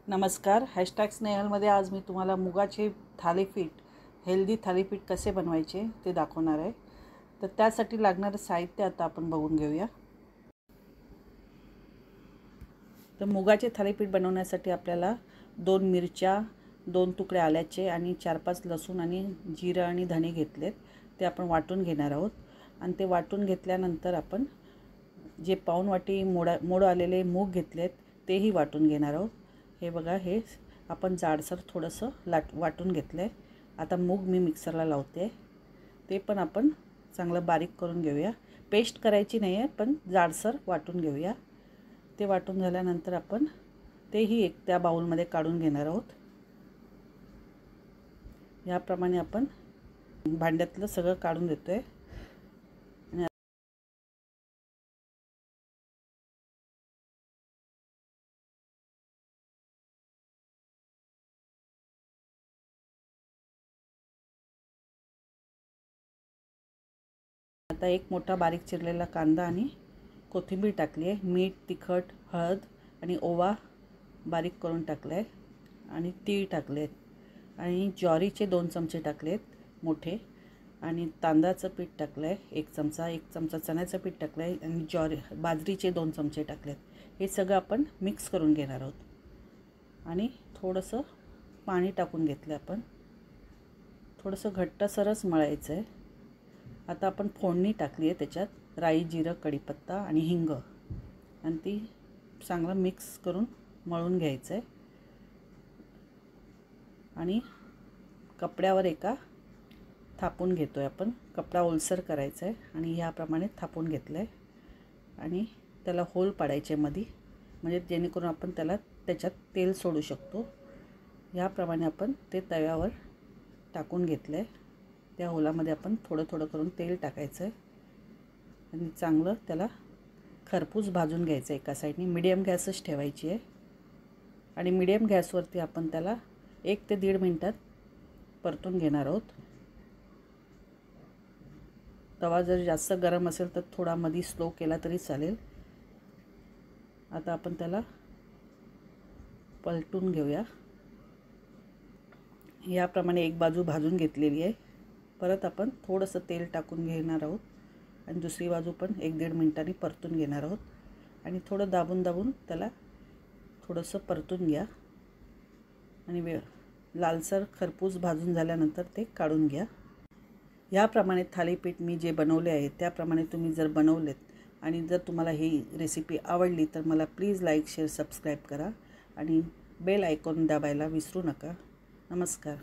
नमस्कार. हॅशटॅग स्नेहलमध्ये आज मी तुम्हाला मुगाचे थालीपीठ, हेल्दी थालीपीठ कसे बनवायचे ते दाखवणार आहे. तर त्यासाठी लागणारं साहित्य आता आपण बघून घेऊया. तर मुगाचे थालीपीठ बनवण्यासाठी आपल्याला 2 मिरच्या, 2 तुकडे आल्याचे आणि 4-5 लसूण आणि जिरं आणि धणे घेतलेत. ते आपण वाटून घेणार आहोत. आणि ते वाटून घेतल्यानंतर आपण जे पाऊण वाटी मोड आलेले मूग घेतलेत तेही वाटून घेणार आहोत. हे बघा, हे आपण जाडसर थोडंसं वाटून घेतलं आहे. आता मूग मी मिक्सरला लावते. ते पण आपण चांगलं बारीक करून घेऊया. पेस्ट करायची नाही आहे, पण जाडसर वाटून घेऊया. ते वाटून झाल्यानंतर आपण तेही एक त्या बाउलमध्ये काढून घेणार आहोत. याप्रमाणे आपण भांड्यातलं सगळं काढून देतो आहे. आता एक मोठा बारीक चिरलेला कांदा आणि कोथिंबीर टाकली आहे. मीठ, तिखट, हळद आणि ओवा बारीक करून टाकलं आहे. आणि तीळ टाकले आहेत. आणि ज्वारीचे 2 चमचे टाकले आहेत मोठे. आणि तांदळाचं पीठ टाकलं आहे 1 चमचा. 1 चमचा चण्याचं पीठ टाकलं आहे. आणि बाजरीचे 2 चमचे टाकले आहेत. हे सगळं आपण मिक्स करून घेणार आहोत. आणि थोडंसं पाणी टाकून घेतलं आपण. थोडंसं घट्टसरच मळायचं आहे. आता आपण फोडणी टाकली आहे. त्याच्यात राई, जिरं, कढीपत्ता आणि हिंग, आणि ती चांगलं मिक्स करून मळून घ्यायचं आहे. आणि कपड्यावर एका थापून घेतो आहे आपण. कपडा ओलसर करायचा आहे आणि याप्रमाणे थापून घेतलं आहे. आणि त्याला होल पाडायचे मध्ये, म्हणजे जेणेकरून आपण त्याच्यात तेल सोडू शकतो. याप्रमाणे आपण ते तव्यावर टाकून घेतलं आहे. त्या होलामध्ये आपण थोडं थोडं करून तेल टाकायचं आहे आणि चांगलं त्याला खरपूस भाजून घ्यायचं आहे. एका साईडने मीडियम गॅसच ठेवायची आहे. आणि मीडियम गॅसवरती आपण त्याला 1 ते 1.5 मिनटात परतून घेणार आहोत. तवा जर जास्त गरम असेल तर थोडा मध्ये स्लो केला तरी चालेल. आता आपण त्याला पलटून घेऊया. याप्रमाणे एक बाजू भाजून घेतलेली आहे. परत आपण थोडंसं तेल टाकून घेणार आहोत आणि दुसरी बाजू पण 1-1.5 मिनटांनी परतून घेणार आहोत. आणि थोडं दाबून त्याला थोडंसं परतून घ्या. आणि लालसर खरपूस भाजून झाल्यानंतर ते काढून घ्या. याप्रमाणे थालीपीठ मी जे बनवले आहे त्याप्रमाणे तुम्ही जर बनवलेत आणि जर तुम्हाला ही रेसिपी आवडली तर मला प्लीज लाईक, शेअर, सबस्क्राईब करा आणि बेल आयकॉन दाबायला विसरू नका. नमस्कार.